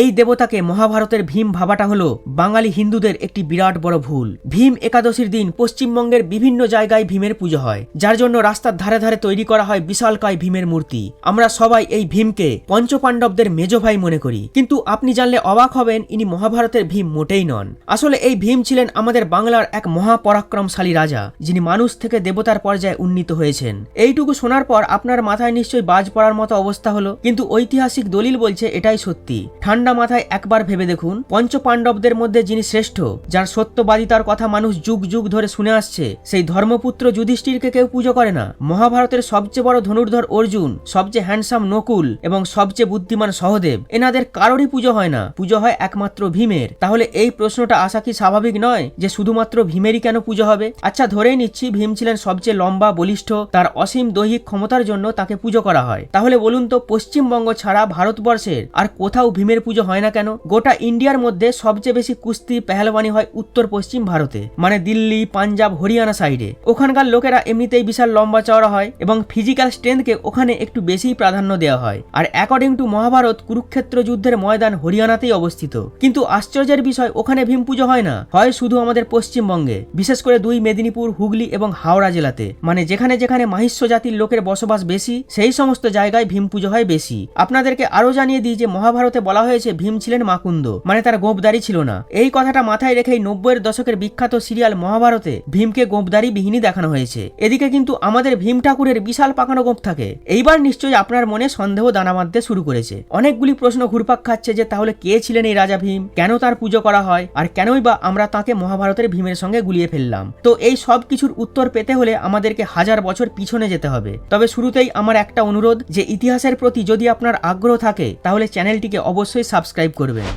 এই দেবতাকে মহাভারতের ভীম ভাবাটা হলো বাঙালি হিন্দুদের একটি বিরাট বড় ভুল। ভীম একাদশীর দিন পশ্চিমবঙ্গের বিভিন্ন জায়গায় ভীমের পুজো হয়, যার জন্য রাস্তার ধারে ধারে তৈরি করা হয় বিশালকায় ভীমের মূর্তি। আমরা সবাই এই ভীমকে পঞ্চপাণ্ডবদের মেজ ভাই মনে করি, কিন্তু আপনি জানলে অবাক হবেন ইনি মহাভারতের ভীম মোটেই নন। আসলে এই ভীম ছিলেন আমাদের বাংলার এক মহাপরাক্রমশালী রাজা, যিনি মানুষ থেকে দেবতার পর্যায়ে উন্নীত হয়েছেন। এইটুকু শোনার পর আপনার মাথায় নিশ্চয়ই বাজ পড়ার মতো অবস্থা হলো, কিন্তু ঐতিহাসিক দলিল বলছে এটাই সত্যি। ঠান্ডা মাথায় একবার ভেবে দেখুন, পঞ্চপাণ্ডবদের মধ্যে যিনি শ্রেষ্ঠ, যার সত্যবাদিতার কথা মানুষ যুগ যুগ ধরে শুনে আসছে, সেই ধর্মপুত্র যুধিষ্ঠিরকে কেউ পুজো করে না। মহাভারতের সবচেয়ে বড় ধনুর্ধর অর্জুন, সবচেয়ে হ্যান্ডসাম নকুল এবং সবচেয়ে বুদ্ধিমান সহদেব, এনাদের কারোরই পুজো হয় না, পুজো হয় একমাত্র ভীমের। তাহলে এই প্রশ্নটা আসা কি স্বাভাবিক নয় যে শুধুমাত্র ভীমেরই কেন পুজো হবে? আচ্ছা, ধরেই নিচ্ছি ভীম ছিলেন সবচেয়ে লম্বা, বলিষ্ঠ, তার অসীম দৈহিক ক্ষমতার জন্য তাকে পুজো করা হয়। তাহলে বলুন তো, পশ্চিমবঙ্গ ছাড়া ভারতবর্ষের আর কোথাও ভীমের পুজো হয় না কেন? গোটা ইন্ডিয়ার মধ্যে সবচেয়ে বেশি কুস্তি পেহলবানি হয় উত্তর পশ্চিম ভারতে, মানে দিল্লি, পাঞ্জাব, হরিয়ানা সাইডে। ওখানকার লোকেরা এমনিতেই বিশাল লম্বা চওড়া হয় এবং ফিজিক্যাল স্ট্রেংথকে ওখানে একটু বেশিই প্রাধান্য দেওয়া হয়। আর অ্যাকর্ডিং টু মহাভারত, কুরুক্ষেত্র যুদ্ধের ময়দান হরিয়ানাতেই অবস্থিত। কিন্তু আশ্চর্যের বিষয়, ওখানে ভীম পুজো হয় না, হয় শুধু আমাদের পশ্চিমবঙ্গে, বিশেষ করে দুই মেদিনীপুর, হুগলি এবং হাওড়া জেলাতে, মানে যেখানে যেখানে মাহিষ্য জাতির লোকের বসবাস বেশি, সেই সমস্ত জায়গায় ভীম পুজো হয় বেশি। আপনাদেরকে আরো জানিয়ে দিই যে মহাভারতে বলা হয়েছে ভীম ছিলেন মাকুন্দ, মানে তার গোঁপদাড়ি ছিল না। এই কথাটা মাথায় রেখেই 90-এর দশকের বিখ্যাত সিরিয়াল মহাভারতে ভীমকে গোঁপদাড়ি বিহীনী দেখানো হয়েছে। এদিকে কিন্তু আমাদের ভীম ঠাকুরের বিশাল পাকানো গোঁপ থাকে। এইবার নিশ্চয়ই আপনার মনে সন্দেহ দানা বাঁধতে শুরু করেছে। অনেকগুলি প্রশ্ন ঘুরপাক খাচ্ছে যে তাহলে কে ছিলেন এই রাজা ভীম, কেন তার পুজো করা হয়, আর কেনই বা আমরা তাকে মহাভারতের ভীমের সঙ্গে গুলিয়ে ফেললাম। তো এই সব কিছুর উত্তর পেতে হলে আমাদেরকে 1000 বছর পিছনে যেতে হবে। তবে শুরুতেই আমার একটা অনুরোধ, যে ইতিহাসের প্রতি যদি আপনার আগ্রহ থাকে তাহলে চ্যানেলটিকে অবশ্যই সাবস্ক্রাইব করবেন।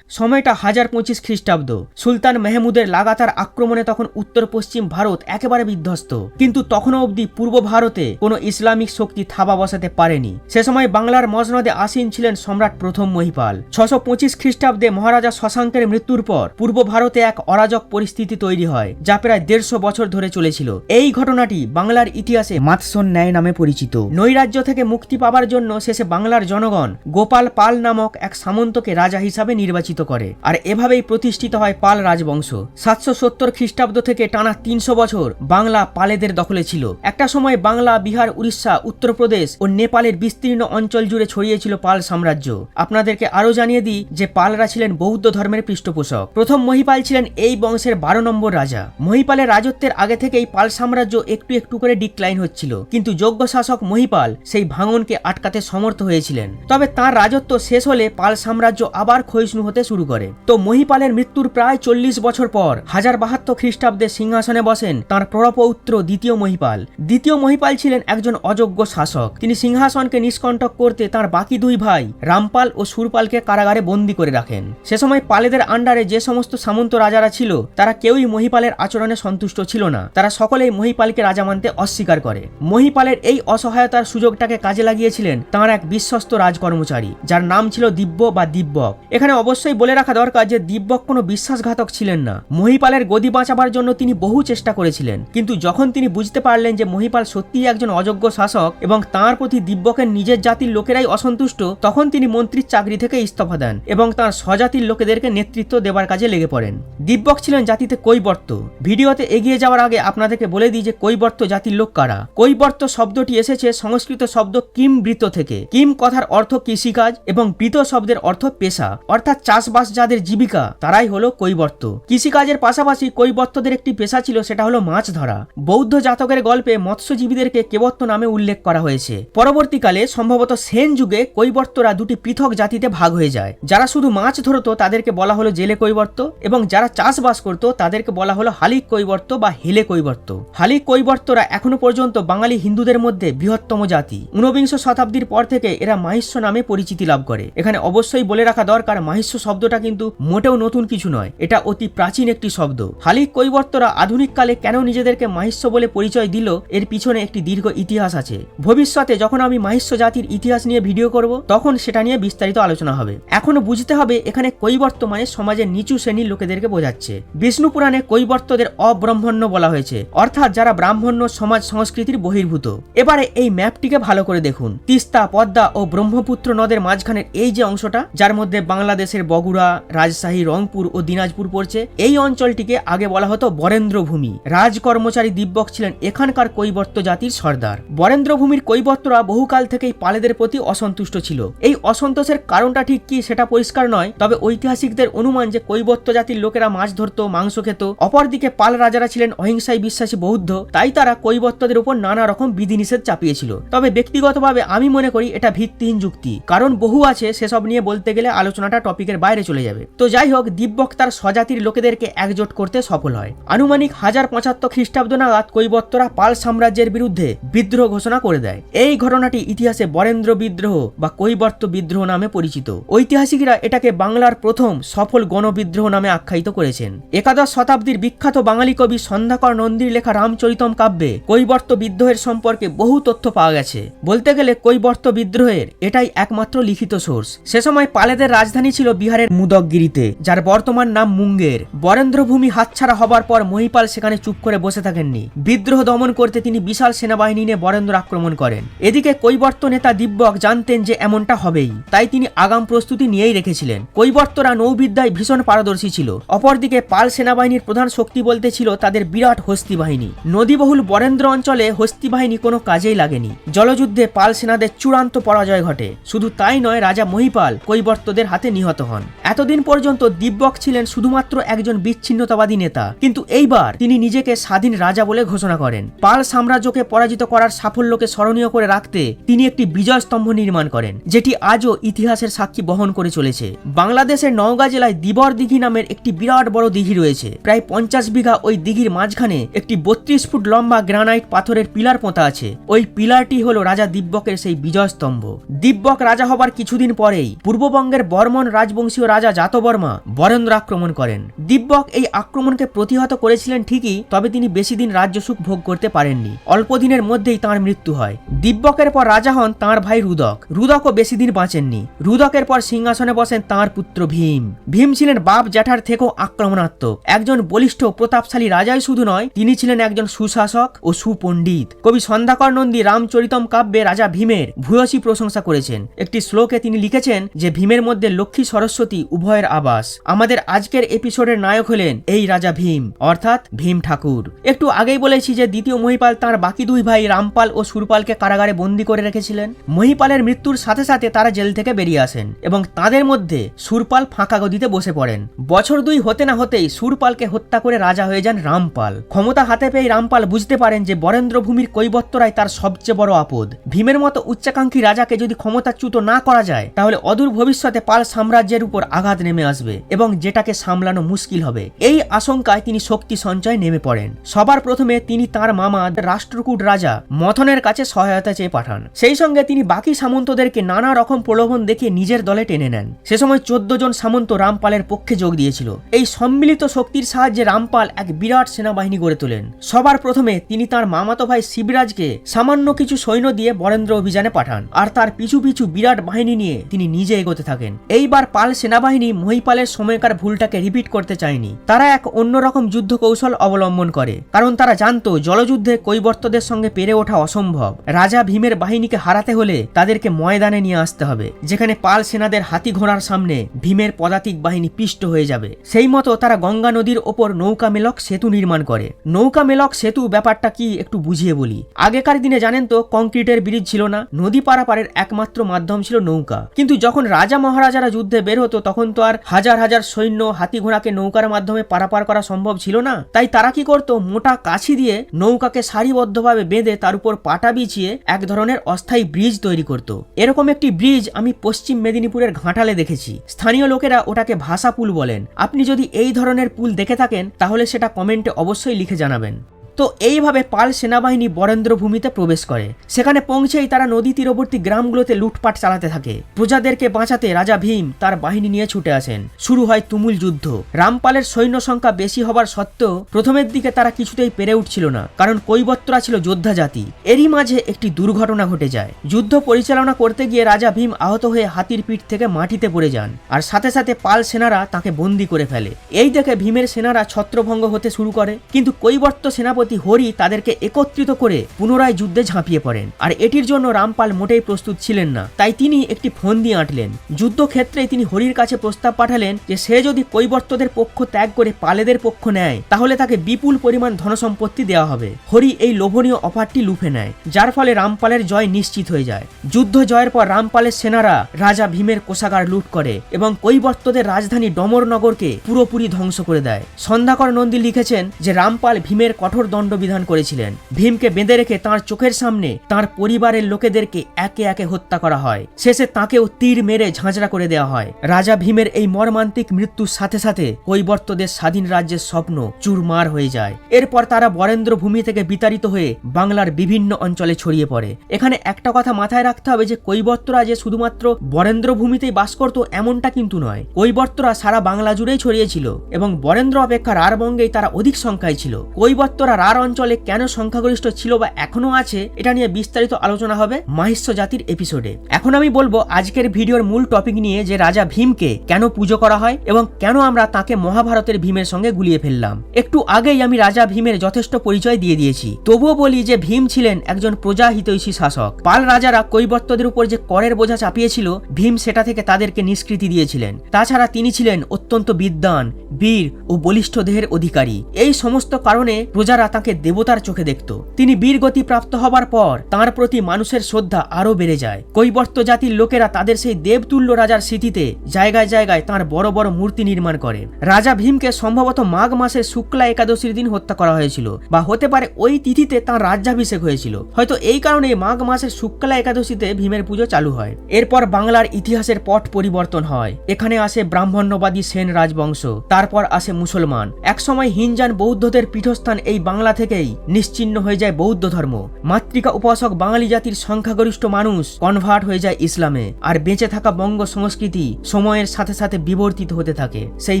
সময়টা 1025 খ্রিস্টাব্দ। সুলতান মেহমুদের লাগাতার আক্রমণে তখন উত্তর পশ্চিম ভারত একেবারে বিধ্বস্ত, কিন্তু তখনও অবধি পূর্ব ভারতে কোনো ইসলামিক শক্তি থাবা বসাতে পারেনি। সে সময় বাংলার মসনদে আসীন ছিলেন সম্রাট প্রথম মহিপাল। 625 খ্রিস্টাব্দে মহারাজা শশাঙ্কের মৃত্যুর পর পূর্ব ভারতে এক অরাজক পরিস্থিতি তৈরি হয়, যা প্রায় 150 বছর ধরে চলেছিল। এই ঘটনাটি বাংলার ইতিহাসে মাৎস্যন ন্যায় নামে পরিচিত। নৈরাজ্য থেকে মুক্তি পাবার জন্য শেষে বাংলার জনগণ গোপাল পাল নামক এক সামন্তকে রাজা হিসাবে নির্বাচিত করে, আর এভাবেই প্রতিষ্ঠিত হয় পাল রাজবংশ। 770 খ্রিস্টাব্দ থেকে টানা 300 বছর বাংলা পালেদের দখলে ছিল। একটা সময় বাংলা, বিহার, উড়িষ্যা, উত্তরপ্রদেশ ও নেপালের বিস্তীর্ণ অঞ্চল জুড়ে ছড়িয়েছিল পাল সাম্রাজ্য। আপনাদেরকে আরো জানিয়ে দিই যে পালরা ছিলেন বৌদ্ধ ধর্মের পৃষ্ঠপোষক। প্রথম মহিপাল ছিলেন এই বংশের 12 নম্বর রাজা। মহিপালের রাজত্বের আগে থেকেই পাল সাম্রাজ্য একটু একটু করে ডিক্লাইন হচ্ছিল, কিন্তু যোগ্য শাসক মহিপাল সেই ভাঙনকে আটকাতে সমর্থ হয়েছিলেন। তবে তার রাজত্ব শেষ হলে পাল সাম্রাজ্য আবার ক্ষয়িষ্ণু হতে শুরু করে। তো মহিপালের মৃত্যুর প্রায় 40 বছর পর 1072 খ্রিস্টাব্দে সিংহাসনে বসেন তার প্রপৌত্র দ্বিতীয় মহিপাল। দ্বিতীয় মহিপাল ছিলেন একজন অযোগ্য শাসক। তিনি সিংহাসনকে নিষ্কণ্টক করতে তার বাকি দুই ভাই রামপাল ও সুরপালকে কারাগারে বন্দী করে রাখেন। সে সময় পালেদের আন্ডারে যে সমস্ত সামন্ত রাজারা ছিল, তারা কেউই মহিপালের আচরণে সন্তুষ্ট ছিল না। তারা সকলেই মহিপালকে রাজা মানতে অস্বীকার করে। মহিপালের এই অসহায়তার সুযোগটাকে কাজে লাগিয়েছিলেন তাঁর এক বিশ্বস্ত রাজকর্মচারী, যার নাম ছিল দিব্য বা দিব্যক। এখানে অবশ্যই বলে রাখা দরকার যে দিব্যক কোনো বিশ্বাসঘাতক ছিলেন না। মহিপালের গদি বাঁচাবার জন্য তিনি বহু চেষ্টা করেছিলেন, কিন্তু যখন তিনি বুঝতে পারলেন যে মহিপাল সত্যিই একজন অযোগ্য শাসক এবং তাঁর প্রতি দিব্যকের নিজের জাতির লোকেরাই অসন্তুষ্ট, তখন তিনি মন্ত্রীর চাকরি থেকে ইস্তফা দেন এবং তাঁর স্বজাতির লোকেদেরকে নেতৃত্ব দেবার কাজে লেগে পড়েন। দিব্যক ছিলেন জাতিতে কৈবর্ত। ভিডিওতে এগিয়ে যাওয়ার আগে আপনাদেরকে বলে দিই যে কৈবর্ত জাতির লোক কারা। কৈবর্ত শব্দটি এসেছে সংস্কৃত শব্দ কিম বৃত থেকে। কিম কথার অর্থ কৃষিকাজ এবং বৃত শব্দের অর্থ পেশা, অর্থাৎ চাষবাস যাদের জীবিকা, তারাই হলো কৈবর্ত। কৃষিকাজের পাশাপাশি কৈবর্তদের একটি পেশা ছিল, সেটা হলো মাছ ধরা। বৌদ্ধ জাতকের গল্পে মৎস্যজীবীদেরকে কেবর্ত নামে উল্লেখ করা হয়েছে। পরবর্তীকালে সম্ভবত সেন যুগে কৈবর্তরা দুটি পৃথক জাতিতে ভাগ হয়ে যায়। যারা শুধু মাছ ধরতো তাদেরকে বলা হলো জেলে কৈবর্ত, এবং যারা চাষবাস করতো তাদেরকে বলা হলো হালিক কৈবর্ত বা হেলে কৈবর্ত। হালিক কৈবর্তরা এখনো পর্যন্ত বাঙালি হিন্দুদের মধ্যে বৃহত্তম জাতি। 19 শতাব্দীর পর থেকে এরা মাহিষ্য নামে পরিচিতি লাভ করে। এখানে অবশ্যই বলে রাখা দরকার, মাহিষ্য শব্দটা কিন্তু মোটেও নতুন কিছু নয়, এটা অতি প্রাচীন একটি শব্দ। হালিক কৈবর্তরা আধুনিককালে কেন নিজেদেরকে মাহিষ্য বলে পরিচয় দিল, এর পিছনে একটি দীর্ঘ ইতিহাস আছে। ভবিষ্যতে যখন আমি মাহিষ্য জাতির ইতিহাস নিয়ে ভিডিও করব তখন সেটা নিয়ে বিস্তারিত আলোচনা হবে। এখনো বুঝতে হবে এখানে কৈবর্ত মানে সমাজের নিচু শ্রেণীর লোকেদেরকে বোঝাচ্ছে। বিষ্ণু পুরাণে কৈবর্তদের অব্রাহ্মণ্য বলা হয়েছে, অর্থাৎ যারা ব্রাহ্মণ্য সমাজ সংস্কৃতির বহির্ভূত। এবারে এই ম্যাপটিকে ভালো করে দেখুন। তিস্তা, পদ্মা ও ব্রহ্মপুত্র নদের মাঝখানের এই যে অংশটা, যার মধ্যে বাংলাদেশের বগুড়া, রাজশাহী, রংপুর ও দিনাজপুর পড়ছে, এই অঞ্চলটিকে আগে বলা হতো বরেন্দ্রভূমি। রাজ কর্মচারী দিব্যক ছিলেন এখানকার কৈবর্ত জাতির সর্দার। বরেন্দ্রভূমির কৈবর্তরা বহুকাল থেকেই পালেদের প্রতি অসন্তুষ্ট ছিল। এই অসন্তোষের কারণটা ঠিক কি সেটা পরিষ্কার নয়, তবে ঐতিহাসিকদের অনুমান যে কৈবর্ত জাতির লোকেরা মাছ ধরত, মাংস খেত। অপরদিকে পাল রাজারা ছিলেন অহিংসায় বিশ্বাসী বৌদ্ধ, তাই তারা কৈবর্তদের উপর নানা রকম বিধিনিষেধ চাপিয়েছিল। তবে ব্যক্তিগতভাবে আমি মনে করি এটা ভিত্তিহীন যুক্তি, কারণ বহু আছে, সেসব নিয়ে বলতে গেলে আলোচনাটা টপিকের বাইরে চলে যাবে। তো যাই হোক, দিব্যক তার স্বজাতির লোকেদেরকে একজোট করতে সফল হয়। আনুমানিক 1075 খ্রিস্টাব্দ নাগাদ কৈবর্তরা পাল সাম্রাজ্যের বিরুদ্ধে বিদ্রোহ ঘোষণা করে দেয়। এই ঘটনাটি ইতিহাসে বরেন্দ্র বিদ্রোহ বা কৈবর্ত বিদ্রোহ নামে পরিচিত। ঐতিহাসিকরা এটাকে বাংলার প্রথম সফল গণবিদ্রোহ নামে আখ্যায়িত করেছেন। একাদশ শতাব্দীর বিখ্যাত বাঙালি কবি সন্ধ্যাকর নন্দীর লেখা রামচরিতম কাব্যে কৈবর্ত বিদ্রোহের সম্পর্কে বহু তথ্য পাওয়া গেছে। বলতে গেলে কৈবর্ত বিদ্রোহের এটাই একমাত্র লিখিত সোর্স। সে সময় পালেদের রাজধানী ছিল বিহারের মুদকগিরিতে, যার বর্তমান নাম মুঙ্গের। বরেন্দ্রভূমি হাতছাড়া হবার পর মহিপাল সেখানে চুপ করে বসে থাকেননি। বিদ্রোহ দমন করতে তিনি বিশাল সেনাবাহিনী নিয়ে বরেন্দ্র আক্রমণ করেন। এদিকে কৈবর্ত নেতা দিব্যক জানতেন যে এমনটা হবেই, তাই তিনি আগাম প্রস্তুতি নিয়েই রেখেছিলেন। কৈবর্তরা নৌবিদ্যায় ভীষণ পারদর্শী ছিল। অপরদিকে পাল সেনাবাহিনীর প্রধান শক্তি বলতে ছিল তাদের বিরাট হস্তি বাহিনী। নদীবহুল বরেন্দ্র অঞ্চলে হস্তি বাহিনী কোনো কাজেই লাগেনি। জলযুদ্ধে পাল সেনাদের চূড়ান্ত পরাজয় ঘটে। শুধু তাই নয়, রাজা মহিপাল কৈবর্তদের হাতে নিহত হন। এতদিন পর্যন্ত দিব্যক ছিলেন শুধুমাত্র একজন বিচ্ছিন্নতাবাদী নেতা, কিন্তু এইবার তিনি নিজেকে স্বাধীন রাজা বলে ঘোষণা করেন। পাল সাম্রাজ্যকে পরাজিত করার সাফল্যকে স্মরণীয় করে রাখতে তিনি একটি বিজয় স্তম্ভ নির্মাণ করেন, যেটি আজও ইতিহাসের সাক্ষী বহন করে চলেছে। বাংলাদেশের নওগাঁ জেলায় দিবর দিঘি নামের একটি বিরাট বড় দিঘি রয়েছে। প্রায় 50 বিঘা ওই দিঘির মাঝখানে একটি 32 ফুট লম্বা গ্রানাইট পাথরের পিলার পোঁতা আছে। ওই পিলারটি হলো রাজা দিব্যকের সেই বিজয় স্তম্ভ। দিব্যক রাজা হবার কিছুদিন পরেই পূর্ববঙ্গের বর্মন রাজবংশীয় রাজা জাতবর্মা বরেন্দ্র আক্রমণ করেন। দিব্যক এই আক্রমণকে প্রতিহত করেছিলেন ঠিকই, তবে তিনি বেশি দিন রাজ্যসুখ ভোগ করতে পারেননি। অল্প দিনের মধ্যেই তাঁর মৃত্যু হয়। দিব্যকের পর রাজা হন তাঁর ভাই রুদক। রুদকও বেশি দিন বাঁচেননি। রুদকের পর সিংহাসনে বসেন তাঁর পুত্র ভীম। ভীম ছিলেন বাপ জ্যাঠার থেকেও আক্রমণাত্মক। একজন বলিষ্ঠ প্রতাপশালী রাজাই শুধু নয়, তিনি ছিলেন একজন সুশাসক ও সুপণ্ডিত। কবি সন্ধ্যাকর নন্দী রামচরিতম কাব্যে রাজা ভীমের ভূয়সী প্রশংসা করেছেন। একটি শ্লোকে তিনি লিখেছেন যে ভীমের মধ্যে লক্ষ্মী সরস্বতী উভয়ের আবাস। আমাদের আজকের এপিসোডের নায়ক হলেন এই রাজা ভীম, অর্থাৎ ভীম ঠাকুর। একটু আগেই বলেছি যে দ্বিতীয় মহিপাল তার বাকি দুই ভাই রামপাল ও সুরপালকে কারাগারে বন্দী করে রেখেছিলেন। মহিপালের মৃত্যুর সাথে সাথে তারা জেল থেকে বেরিয়ে আসেন এবং তাদের মধ্যে সুরপাল ফাঁকা গদিতে বসে পড়েন। বছর 2 হতে না হতেই সুরপালকে হত্যা করে রাজা হয়ে যান রামপাল। ক্ষমতা হাতে পেয়ে রামপাল বুঝতে পারেন যে বরেন্দ্রভূমির কৈবর্তরাই তার সবচেয়ে বড় আপদ। ভীমের মতো উচ্চাকাঙ্ক্ষী রাজাকে যদি ক্ষমতাচ্যুত না করা যায়, তাহলে অদূর ভবিষ্যতে পাল সাম্রাজ্যের উপর আঘাত নেমে আসবে এবং যেটাকে সামলানো মুশকিল হবে। এই আশঙ্কায় তিনি শক্তি সঞ্চয় নেমে পড়েন। সবার প্রথমে তিনি তার মামা রাষ্ট্রকূট রাজা মথনের কাছে সহায়তা চেয়ে পাঠান। সেই সঙ্গে তিনি বাকি সামন্তদেরকে নানা রকম প্রলোভন দেখিয়ে নিজের দলে টেনে নেন। সে সময় 14 জন সামন্ত রামপালের পক্ষে যোগ দিয়েছিল। এই সম্মিলিত শক্তির সাহায্যে রামপাল এক বিরাট সেনাবাহিনী গড়ে তোলেন। সবার প্রথমে তিনি তার মামাতো ভাই শিবরাজকে সামান্য কিছু সৈন্য দিয়ে বরেন্দ্র অভিযানে পাঠান, আর তার পিছু পিছু বিরাট বাহিনী নিয়ে তিনি নিজে এগোতে থাকেন। এইবার পাল সেনাবাহিনী মহিপালের সময়কার ভুলটাকে রিপিট করতে চায়নি। তারা এক অন্যরকম যুদ্ধ কৌশল অবলম্বন করে, কারণ তারা জানতো জলযুদ্ধে কৈবর্তদের সঙ্গে পেরে ওঠা অসম্ভব। রাজা ভীমের বাহিনীকে হারাতে হলে তাদেরকে ময়দানে নিয়ে আসতে হবে, যেখানে পাল সেনাদের হাতি ঘোড়ার সামনে ভীমের পদাতিক বাহিনী পিষ্ট হয়ে যাবে। সেই মতো তারা গঙ্গা নদীর ওপর নৌকা মেলক সেতু নির্মাণ করে। নৌকা মেলক সেতু ব্যাপারটা কি একটু বুঝিয়ে বলি। আগেকার দিনে জানেন তো কংক্রিটের ব্রিজ ছিল না, নদী পারাপারের একমাত্র মাধ্যম ছিল নৌকা। কিন্তু যখন রাজা মহারাজারা যুদ্ধে বের হতো তখন তো আর হাজার হাজার সৈন্য হাতি ঘোড়াকে নৌকার মাধ্যমে পারাপার করা সম্ভব ছিল না। তাই তারা কি করতো, মোটা কাছি দিয়ে নৌকাকে সারিবদ্ধভাবে বেঁধে তার উপর পাটা বিছিয়ে এক ধরনের অস্থায়ী ব্রিজ তৈরি করত। এরকম একটি ব্রিজ আমি পশ্চিম মেদিনীপুরের ঘাটালে দেখেছি। স্থানীয় লোকেরা ওটাকে ভাষা পুল বলেন। আপনি যদি এই ধরনের পুল দেখে থাকেন তাহলে সেটা কমেন্টে অবশ্যই লিখে জানাবেন। তো এইভাবে পাল সেনাবাহিনী বরেন্দ্র ভূমিতে প্রবেশ করে। সেখানে পৌঁছেই তারা নদী তীরবর্তী গ্রামগুলোতে লুটপাট চালাতে থাকে। প্রজাদেরকে বাঁচাতে রাজা ভীম তার বাহিনী নিয়ে ছুটে আসেন। শুরু হয় তুমুল যুদ্ধ। রামপালের সৈন্য সংখ্যা বেশি হবার সত্ত্বেও প্রথমের দিকে তারা কিছুতেই পেরে উঠছিল না, কারণ কৈবর্তরা ছিল যোদ্ধা জাতি। এরই মাঝে একটি দুর্ঘটনা ঘটে যায়। যুদ্ধ পরিচালনা করতে গিয়ে রাজা ভীম আহত হয়ে হাতির পিঠ থেকে মাটিতে পড়ে যান, আর সাথে সাথে পাল সেনারা তাকে বন্দী করে ফেলে। এই দেখে ভীমের সেনারা ছত্রভঙ্গ হতে শুরু করে, কিন্তু কৈবর্ত সেনাপতি হরি তাদেরকে একত্রিত করে পুনরায় যুদ্ধে ঝাঁপিয়ে পড়েন। আর এটির জন্য রামপাল মোটেই প্রস্তুত ছিলেন না, তাই তিনি একটি ফন্দি আঁটলেন। যুদ্ধক্ষেত্রে তিনি হরির কাছে প্রস্তাব পাঠালেন যে সে যদি কৈবর্তদের পক্ষ ত্যাগ করে পালেদের পক্ষ নেয় তাহলে তাকে বিপুল পরিমাণ ধনসম্পত্তি দেওয়া হবে। হরি এই লোভনীয় অফারটি লুফে নেয়, যার ফলে রামপালের জয় নিশ্চিত হয়ে যায়। যুদ্ধ জয়ের পর রামপালের সেনারা রাজা ভীমের কোষাগার লুট করে এবং কৈবর্তদের রাজধানী ডমরনগরকে পুরোপুরি ধ্বংস করে দেয়। সন্ধ্যাকর নন্দী লিখেছেন যে রামপাল ভীমের কঠোর দণ্ডবিধান করেছিলেন। ভীমকে বেঁধে রেখে তাঁর চোখের সামনে তাঁর পরিবারের লোকেদেরকে একে একে হত্যা করা হয়। শেষে তাঁকেও তীর মেরে ঝাঁঝরা করে দেওয়া হয়। রাজা ভীমের এই মর্মান্তিক মৃত্যুর সাথে সাথে কৈবর্তদের স্বাধীন রাজ্যের স্বপ্ন চুরমার হয়ে যায়। এরপর তারা বরেন্দ্র ভূমি থেকে বিতাড়িত হয়ে বাংলার বিভিন্ন অঞ্চলে ছড়িয়ে পড়ে। এখানে একটা কথা মাথায় রাখতে হবে যে কৈবর্তরা যে শুধুমাত্র বরেন্দ্র ভূমিতেই বাস করত এমনটা কিন্তু নয়। কৈবর্তরা সারা বাংলা জুড়েই ছড়িয়েছিল এবং বরেন্দ্র অপেক্ষা রাঢ়বঙ্গেই তারা অধিক সংখ্যায় ছিল। কৈবর্তরা রাঢ় অঞ্চলে কেন সংখ্যাগরিষ্ঠ ছিল বা এখনো আছে, এটা নিয়ে বিস্তারিত আলোচনা হবে মাহিষ্য জাতির এপিসোডে। এখন আমি বলবো আজকের ভিডিওর মূল টপিক নিয়ে, যে রাজা ভীমকে কেন পুজো করা হয় এবং কেন আমরা তাকে মহাভারতের ভীমের সঙ্গে গুলিয়ে ফেললাম। একটু আগেই আমি রাজা ভীমের যথেষ্ট পরিচয় দিয়ে দিয়েছি, তবুও বলি যে ভীম ছিলেন একজন প্রজাহিতৈষী শাসক। পাল রাজারা কৈবর্তদের উপর যে করের বোঝা চাপিয়েছিল, ভীম সেটা থেকে তাদেরকে নিষ্কৃতি দিয়েছিলেন। তাছাড়া তিনি ছিলেন অত্যন্ত বিদ্বান, বীর ও বলিষ্ঠ দেহের অধিকারী। এই সমস্ত কারণে প্রজারা তাকে দেবতার চোখে দেখত। তিনি বীরগতি প্রাপ্ত হবার পর তাঁর প্রতি মানুষের শ্রদ্ধা আরো বেড়ে যায়। কৈবর্ত জাতির লোকেরা তাদের সেই দেবতুল্য রাজার স্মৃতিতে জায়গায় জায়গায় তাঁর বড় বড় মূর্তি নির্মাণ করে। রাজা ভীমকে সম্ভবত মাঘ মাসের শুক্লা একাদশীর দিন হত্যা করা হয়েছিল, বা হতে পারে ওই তিথিতে তাঁর রাজ্যাভিষেক হয়েছিল। হয়তো এই কারণে মাঘ মাসের শুক্লা একাদশীতে ভীমের পুজো চালু হয়। এরপর বাংলার ইতিহাসের পট পরিবর্তন হয়। এখানে আসে ব্রাহ্মণ্যবাদী সেন রাজবংশ, তারপর আসে মুসলমান। একসময় হিনজান বৌদ্ধদের পীঠস্থান এই বাংলা থেকেই নিশ্চিহ্ন হয়ে যায় বৌদ্ধ ধর্ম। মাতৃকা উপাসক বাঙালি জাতির সংখ্যাগরিষ্ঠ মানুষ কনভার্ট হয়ে যায় ইসলামে, আর বেঁচে থাকা বঙ্গ সংস্কৃতি সময়ের সাথে সাথে বিবর্তিত হতে থাকে। সেই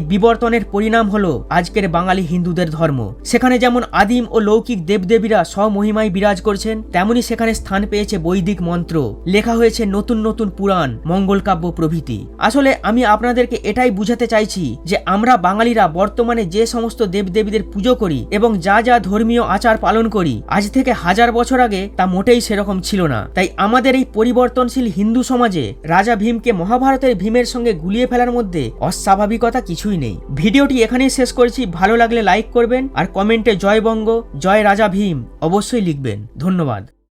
বিবর্তনের পরিণাম হলো আজকের বাঙালি হিন্দুদের ধর্ম। সেখানে যেমন আদিম ও লৌকিক দেবদেবীরা স্বমহিমায় বিরাজ করছেন, তেমনি সেখানে স্থান পেয়েছে বৈদিক মন্ত্র, লেখা হয়েছে নতুন নতুন পুরাণ, মঙ্গল কাব্য প্রভৃতি। আসলে আমি আপনাদেরকে এটাই বুঝাতে চাইছি যে আমরা বাঙালিরা বর্তমানে যে সমস্ত দেবদেবীদের পুজো করি এবং যা যা ধর্মীয় আচার পালন করি, আজ থেকে 1000 বছর আগে তা মোটেই সেরকম ছিল না। তাই আমাদের এই পরিবর্তনশীল হিন্দু সমাজে রাজা ভীমকে মহাভারতের ভীমের সঙ্গে গুলিয়ে ফেলার মধ্যে অস্বাভাবিকতা কিছুই নেই। ভিডিওটি এখানেই শেষ করছি। ভালো লাগলে লাইক করবেন আর কমেন্টে জয় বঙ্গ, জয় রাজা ভীম অবশ্যই লিখবেন। ধন্যবাদ।